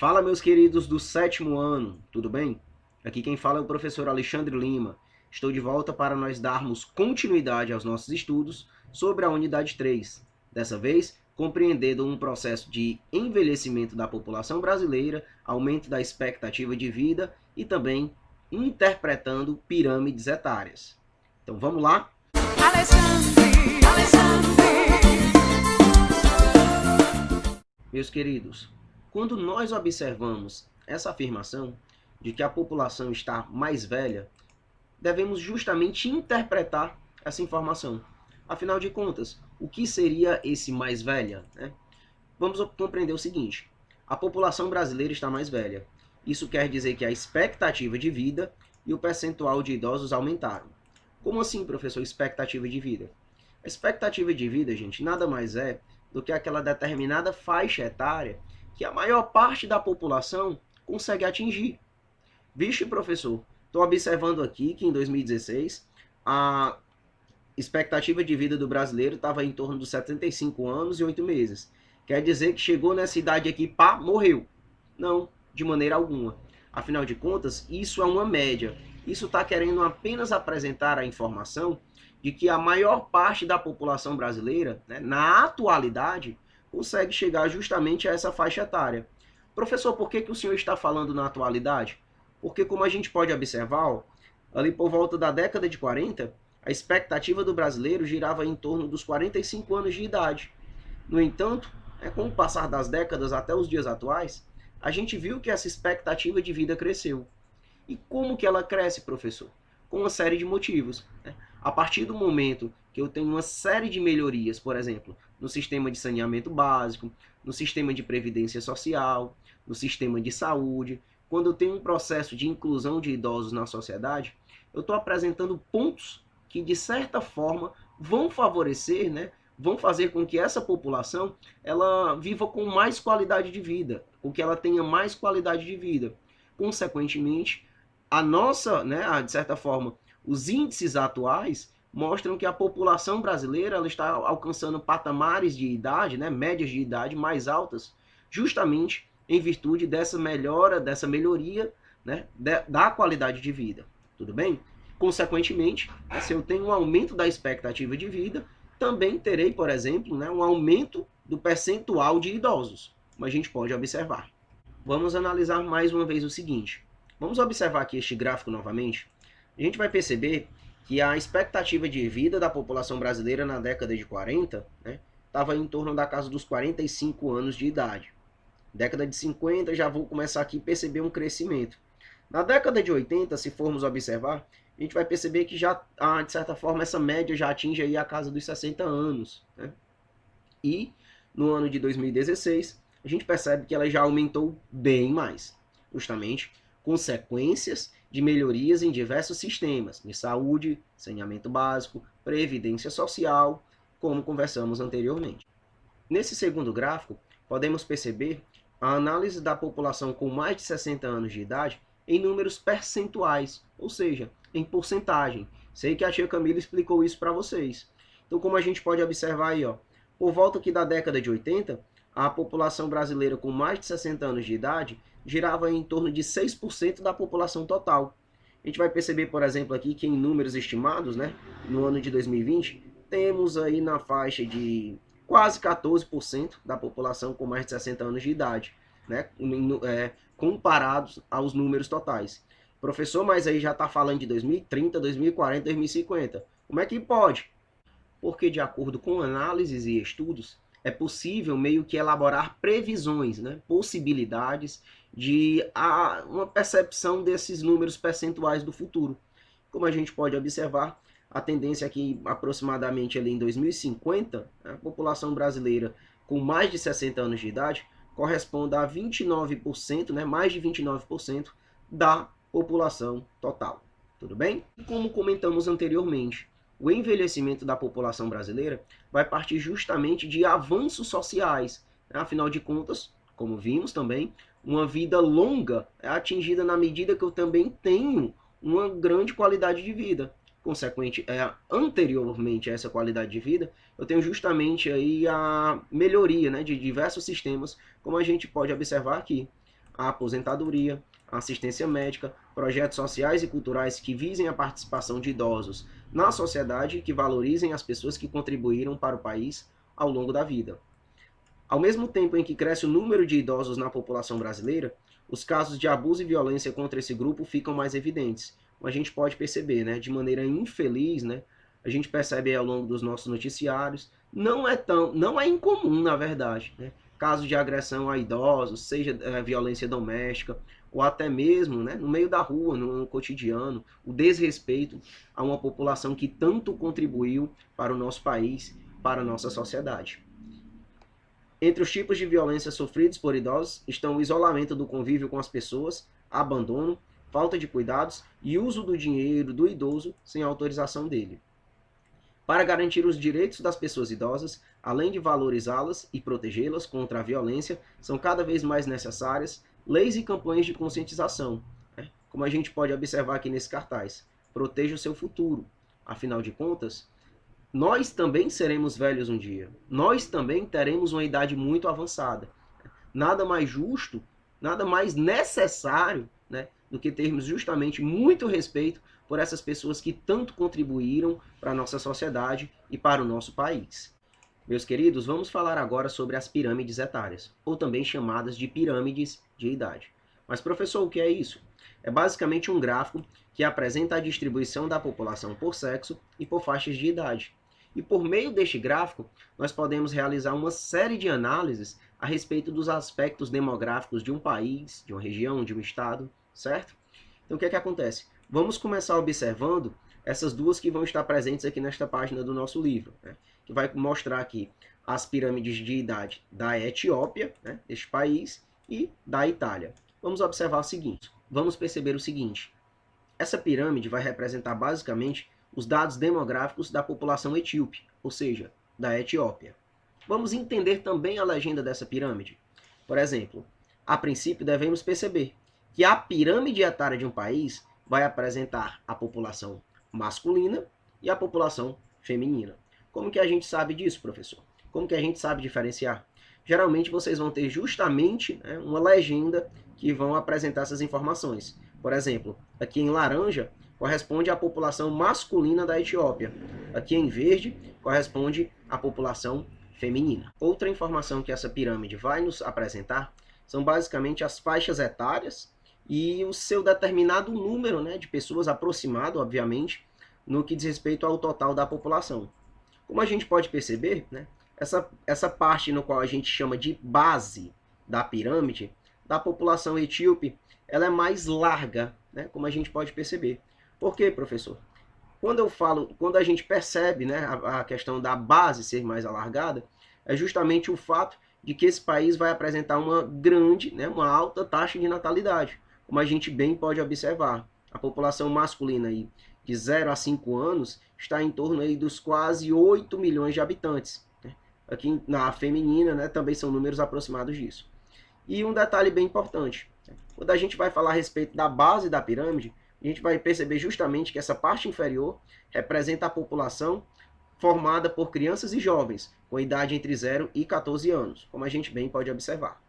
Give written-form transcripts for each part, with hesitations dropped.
Fala, meus queridos do sétimo ano, tudo bem? Aqui quem fala é o professor Alexandre Lima. Estou de volta para nós darmos continuidade aos nossos estudos sobre a unidade 3. Dessa vez, compreendendo um processo de envelhecimento da população brasileira, aumento da expectativa de vida e também interpretando pirâmides etárias. Então vamos lá? Meus queridos, quando nós observamos essa afirmação de que a população está mais velha, devemos justamente interpretar essa informação. Afinal de contas, o que seria esse mais velha? Vamos compreender o seguinte: a população brasileira está mais velha. Isso quer dizer que a expectativa de vida e o percentual de idosos aumentaram. Como assim, professor, expectativa de vida? A expectativa de vida, gente, nada mais é do que aquela determinada faixa etária que a maior parte da população consegue atingir. Vixe, professor, estou observando aqui que em 2016 a expectativa de vida do brasileiro estava em torno dos 75 anos e 8 meses. Quer dizer que chegou nessa idade aqui, pá, morreu. Não, de maneira alguma. Afinal de contas, isso é uma média. Isso está querendo apenas apresentar a informação de que a maior parte da população brasileira, na atualidade, consegue chegar justamente a essa faixa etária. Professor, por que o senhor está falando na atualidade? Porque, como a gente pode observar, ali por volta da década de 40, a expectativa do brasileiro girava em torno dos 45 anos de idade. No entanto, com o passar das décadas até os dias atuais, a gente viu que essa expectativa de vida cresceu. E como que ela cresce, professor? Com uma série de motivos. A partir do momento que eu tenho uma série de melhorias, por exemplo, no sistema de saneamento básico, no sistema de previdência social, no sistema de saúde, quando eu tenho um processo de inclusão de idosos na sociedade, eu estou apresentando pontos que, de certa forma, vão favorecer, vão fazer com que essa população ela viva com mais qualidade de vida, com que ela tenha mais qualidade de vida. Consequentemente, a nossa, de certa forma, os índices atuais mostram que a população brasileira ela está alcançando patamares de idade, médias de idade mais altas, justamente em virtude dessa melhoria, da qualidade de vida. Tudo bem? Consequentemente, se eu tenho um aumento da expectativa de vida, também terei, por exemplo, um aumento do percentual de idosos, como a gente pode observar. Vamos analisar mais uma vez o seguinte. Vamos observar aqui este gráfico novamente. A gente vai perceber que a expectativa de vida da população brasileira na década de 40 estava em torno da casa dos 45 anos de idade. Década de 50 já vou começar aqui a perceber um crescimento. Na década de 80, se formos observar, a gente vai perceber que já, de certa forma, essa média já atinge aí a casa dos 60 anos. E no ano de 2016, a gente percebe que ela já aumentou bem mais. Justamente consequências de melhorias em diversos sistemas, de saúde, saneamento básico, previdência social, como conversamos anteriormente. Nesse segundo gráfico, podemos perceber a análise da população com mais de 60 anos de idade em números percentuais, ou seja, em porcentagem. Sei que a tia Camila explicou isso para vocês. Então, como a gente pode observar aí, por volta aqui da década de 80, a população brasileira com mais de 60 anos de idade girava em torno de 6% da população total. A gente vai perceber, por exemplo, aqui que em números estimados, no ano de 2020, temos aí na faixa de quase 14% da população com mais de 60 anos de idade, comparados aos números totais. Professor, mas aí já está falando de 2030, 2040, 2050. Como é que pode? Porque, de acordo com análises e estudos, é possível meio que elaborar previsões, possibilidades de uma percepção desses números percentuais do futuro. Como a gente pode observar, a tendência é que aproximadamente ali em 2050, a população brasileira com mais de 60 anos de idade corresponda a 29%, mais de 29% da população total. Tudo bem? Como comentamos anteriormente, o envelhecimento da população brasileira vai partir justamente de avanços sociais. Afinal de contas, como vimos também, uma vida longa é atingida na medida que eu também tenho uma grande qualidade de vida. Anteriormente a essa qualidade de vida, eu tenho justamente aí a melhoria de diversos sistemas, como a gente pode observar aqui. a aposentadoria, a assistência médica, projetos sociais e culturais que visem a participação de idosos na sociedade e que valorizem as pessoas que contribuíram para o país ao longo da vida. Ao mesmo tempo em que cresce o número de idosos na população brasileira, os casos de abuso e violência contra esse grupo ficam mais evidentes. Como a gente pode perceber, né, de maneira infeliz, né, a gente percebe ao longo dos nossos noticiários, não é incomum, na verdade, né, casos de agressão a idosos, seja violência doméstica, ou até mesmo, né, no meio da rua, no cotidiano, o desrespeito a uma população que tanto contribuiu para o nosso país, para a nossa sociedade. Entre os tipos de violência sofridos por idosos estão o isolamento do convívio com as pessoas, abandono, falta de cuidados e uso do dinheiro do idoso sem autorização dele. Para garantir os direitos das pessoas idosas, além de valorizá-las e protegê-las contra a violência, são cada vez mais necessárias leis e campanhas de conscientização, né? Como a gente pode observar aqui nesse cartaz. Proteja o seu futuro. Afinal de contas, nós também seremos velhos um dia. Nós também teremos uma idade muito avançada. Nada mais justo, nada mais necessário, né, do que termos justamente muito respeito por essas pessoas que tanto contribuíram para a nossa sociedade e para o nosso país. Meus queridos, vamos falar agora sobre as pirâmides etárias, ou também chamadas de pirâmides de idade. Mas, professor, o que é isso? É basicamente um gráfico que apresenta a distribuição da população por sexo e por faixas de idade. E por meio deste gráfico, nós podemos realizar uma série de análises a respeito dos aspectos demográficos de um país, de uma região, de um estado, certo? Então o que é que acontece? Vamos começar observando essas duas que vão estar presentes aqui nesta página do nosso livro, né? Que vai mostrar aqui as pirâmides de idade da Etiópia, né, deste país, e da Itália. Vamos observar o seguinte, vamos perceber o seguinte, essa pirâmide vai representar basicamente os dados demográficos da população etíope, ou seja, da Etiópia. Vamos entender também a legenda dessa pirâmide. Por exemplo, a princípio devemos perceber que a pirâmide etária de um país vai apresentar a população masculina e a população feminina. Como que a gente sabe disso, professor? Como que a gente sabe diferenciar? Geralmente vocês vão ter justamente, né, uma legenda que vão apresentar essas informações. Por exemplo, aqui em laranja corresponde à população masculina da Etiópia. Aqui em verde corresponde à população feminina. Outra informação que essa pirâmide vai nos apresentar são basicamente as faixas etárias e o seu determinado número, né, de pessoas aproximado, obviamente, no que diz respeito ao total da população. Como a gente pode perceber, né, essa parte no qual a gente chama de base da pirâmide, da população etíope, ela é mais larga, né, como a gente pode perceber. Por quê, professor? Quando a gente percebe, né, a questão da base ser mais alargada, é justamente o fato de que esse país vai apresentar uma grande, né, uma alta taxa de natalidade, como a gente bem pode observar. A população masculina aí, de 0 a 5 anos está em torno aí dos quase 8 milhões de habitantes. Né? Aqui na feminina, né, também são números aproximados disso. E um detalhe bem importante, quando a gente vai falar a respeito da base da pirâmide, a gente vai perceber justamente que essa parte inferior representa a população formada por crianças e jovens, com idade entre 0 e 14 anos, como a gente bem pode observar.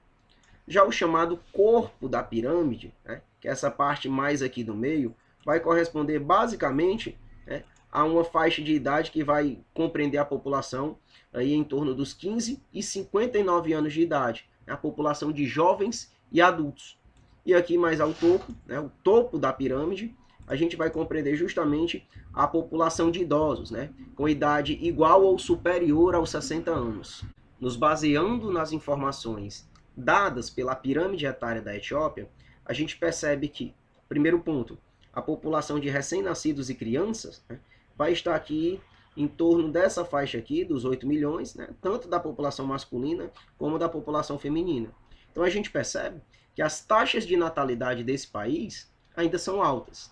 Já o chamado corpo da pirâmide, né, que é essa parte mais aqui do meio, vai corresponder basicamente, né, a uma faixa de idade que vai compreender a população aí em torno dos 15 e 59 anos de idade, a população de jovens e adultos. E aqui mais ao topo, né, o topo da pirâmide, a gente vai compreender justamente a população de idosos, né, com idade igual ou superior aos 60 anos. Nos baseando nas informações dadas pela pirâmide etária da Etiópia, a gente percebe que, primeiro ponto, a população de recém-nascidos e crianças, né, vai estar aqui em torno dessa faixa aqui, dos 8 milhões, né, tanto da população masculina como da população feminina. Então a gente percebe que as taxas de natalidade desse país ainda são altas.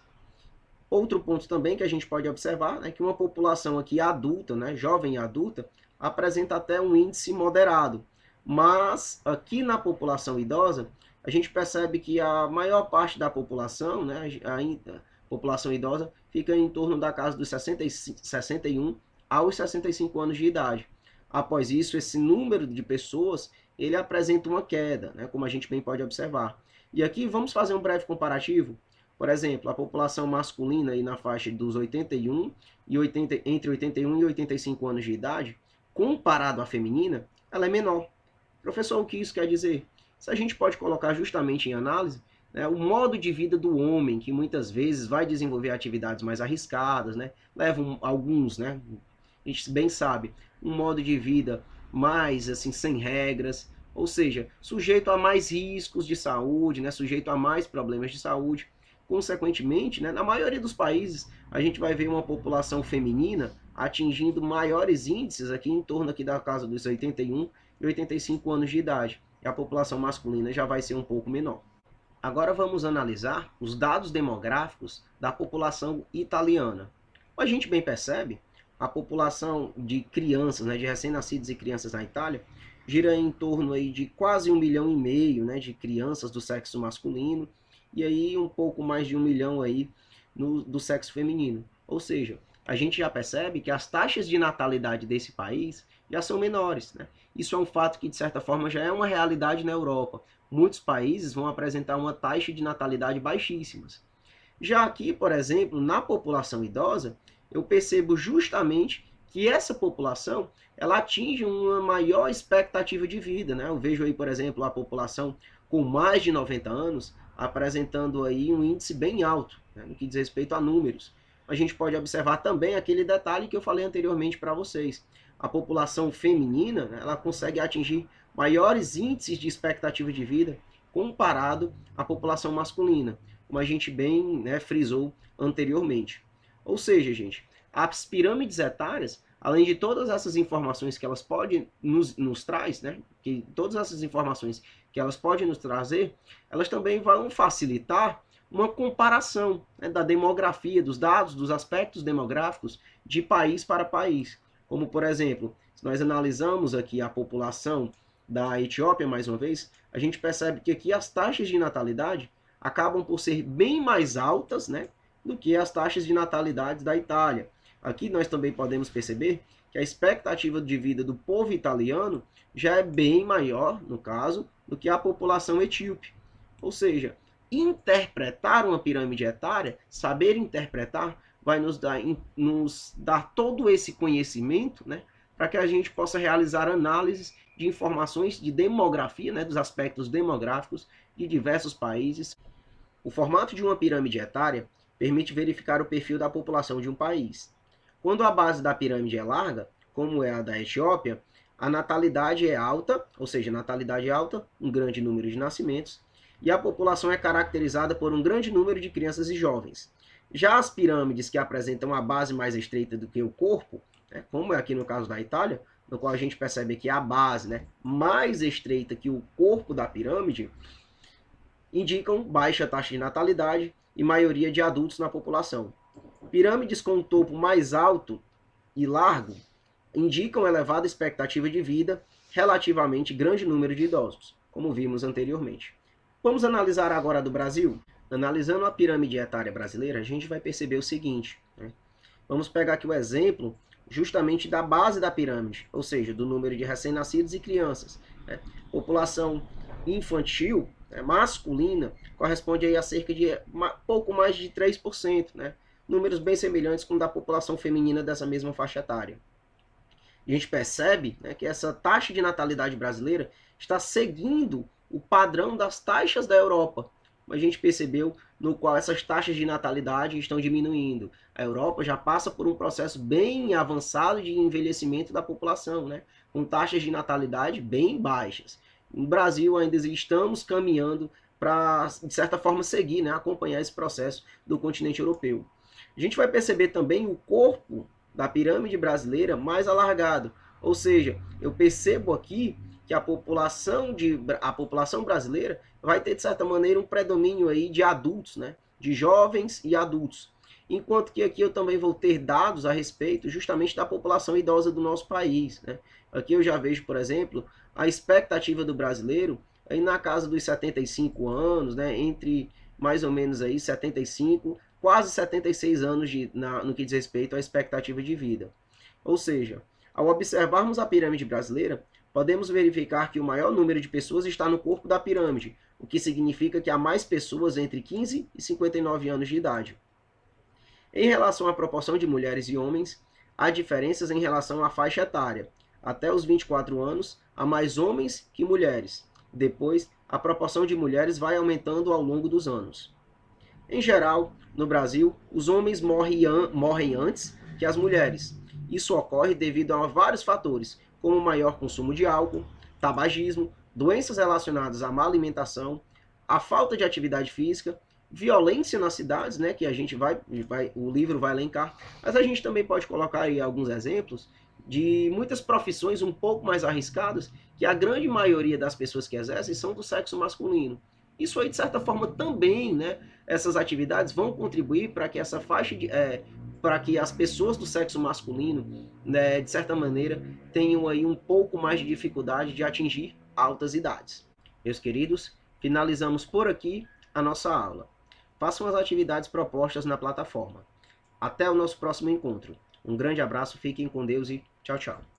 Outro ponto também que a gente pode observar é que uma população aqui adulta, né, jovem e adulta, apresenta até um índice moderado. Mas aqui na população idosa, a gente percebe que a maior parte da população, né, a população idosa, fica em torno da casa dos 61 aos 65 anos de idade. Após isso, esse número de pessoas ele apresenta uma queda, né, como a gente bem pode observar. E aqui vamos fazer um breve comparativo. Por exemplo, a população masculina aí na faixa dos 81 e 80, entre 81 e 85 anos de idade, comparado à feminina, ela é menor. Professor, o que isso quer dizer? Isso a gente pode colocar justamente em análise, né, o modo de vida do homem, que muitas vezes vai desenvolver atividades mais arriscadas, né, levam alguns, né, a gente bem sabe, um modo de vida mais assim sem regras, ou seja, sujeito a mais riscos de saúde, né, sujeito a mais problemas de saúde. Consequentemente, né, na maioria dos países, a gente vai ver uma população feminina atingindo maiores índices aqui em torno aqui da casa dos 81 e 85 anos de idade. E a população masculina já vai ser um pouco menor. Agora vamos analisar os dados demográficos da população italiana. Como a gente bem percebe, a população de crianças, né, de recém-nascidos e crianças na Itália, gira em torno aí de quase 1,5 milhão, né, de crianças do sexo masculino e aí um pouco mais de 1 milhão aí do sexo feminino. Ou seja, a gente já percebe que as taxas de natalidade desse país já são menores, né? Isso é um fato que, de certa forma, já é uma realidade na Europa. Muitos países vão apresentar uma taxa de natalidade baixíssimas. Já aqui, por exemplo, na população idosa, eu percebo justamente que essa população ela atinge uma maior expectativa de vida, né? Eu vejo aí, por exemplo, a população com mais de 90 anos apresentando aí um índice bem alto, né, no que diz respeito a números. A gente pode observar também aquele detalhe que eu falei anteriormente para vocês. A população feminina, né, ela consegue atingir maiores índices de expectativa de vida comparado à população masculina, como a gente bem, né, frisou anteriormente. Ou seja, gente, as pirâmides etárias, além de todas essas informações que elas podem nos traz, né, que todas essas informações que elas podem nos trazer, elas também vão facilitar uma comparação, né, da demografia, dos dados, dos aspectos demográficos de país para país. Como, por exemplo, se nós analisamos aqui a população da Etiópia, mais uma vez, a gente percebe que aqui as taxas de natalidade acabam por ser bem mais altas, né, do que as taxas de natalidade da Itália. Aqui nós também podemos perceber que a expectativa de vida do povo italiano já é bem maior, no caso, do que a população etíope. Ou seja, interpretar uma pirâmide etária, saber interpretar, vai nos dar todo esse conhecimento, né, para que a gente possa realizar análises de informações de demografia, né, dos aspectos demográficos de diversos países. O formato de uma pirâmide etária permite verificar o perfil da população de um país. Quando a base da pirâmide é larga, como é a da Etiópia, a natalidade é alta, ou seja, natalidade alta, um grande número de nascimentos, e a população é caracterizada por um grande número de crianças e jovens. Já as pirâmides que apresentam a base mais estreita do que o corpo, né, como é aqui no caso da Itália, no qual a gente percebe que a base, né, mais estreita que o corpo da pirâmide, indicam baixa taxa de natalidade e maioria de adultos na população. Pirâmides com um topo mais alto e largo indicam elevada expectativa de vida, relativamente grande número de idosos, como vimos anteriormente. Vamos analisar agora a do Brasil? Analisando a pirâmide etária brasileira, a gente vai perceber o seguinte, né? Vamos pegar aqui o exemplo justamente da base da pirâmide, ou seja, do número de recém-nascidos e crianças, né? População infantil, né, masculina, corresponde aí a cerca de pouco mais de 3%, né? Números bem semelhantes com o da população feminina dessa mesma faixa etária. A gente percebe, né, que essa taxa de natalidade brasileira está seguindo o padrão das taxas da Europa. A gente percebeu no qual essas taxas de natalidade estão diminuindo. A Europa já passa por um processo bem avançado de envelhecimento da população, né, com taxas de natalidade bem baixas. No Brasil ainda estamos caminhando para, de certa forma, seguir, né, acompanhar esse processo do continente europeu. A gente vai perceber também o corpo da pirâmide brasileira mais alargado. Ou seja, eu percebo aqui que a população brasileira vai ter, de certa maneira, um predomínio aí de adultos, né? De jovens e adultos. Enquanto que aqui eu também vou ter dados a respeito justamente da população idosa do nosso país, né? Aqui eu já vejo, por exemplo, a expectativa do brasileiro aí na casa dos 75 anos, né? Entre mais ou menos aí 75, quase 76 anos no que diz respeito à expectativa de vida. Ou seja, ao observarmos a pirâmide brasileira, podemos verificar que o maior número de pessoas está no corpo da pirâmide, o que significa que há mais pessoas entre 15 e 59 anos de idade. Em relação à proporção de mulheres e homens, há diferenças em relação à faixa etária. Até os 24 anos, há mais homens que mulheres. Depois, a proporção de mulheres vai aumentando ao longo dos anos. Em geral, no Brasil, os homens morrem antes que as mulheres. Isso ocorre devido a vários fatores, como maior consumo de álcool, tabagismo, doenças relacionadas à má alimentação, a falta de atividade física, violência nas cidades, né, que a gente o livro vai elencar, mas a gente também pode colocar aí alguns exemplos de muitas profissões um pouco mais arriscadas que a grande maioria das pessoas que exercem são do sexo masculino. Isso aí, de certa forma, também, né, essas atividades vão contribuir para que essa faixa para que as pessoas do sexo masculino, né, de certa maneira, tenham aí um pouco mais de dificuldade de atingir altas idades. Meus queridos, finalizamos por aqui a nossa aula. Façam as atividades propostas na plataforma. Até o nosso próximo encontro. Um grande abraço, fiquem com Deus e tchau, tchau.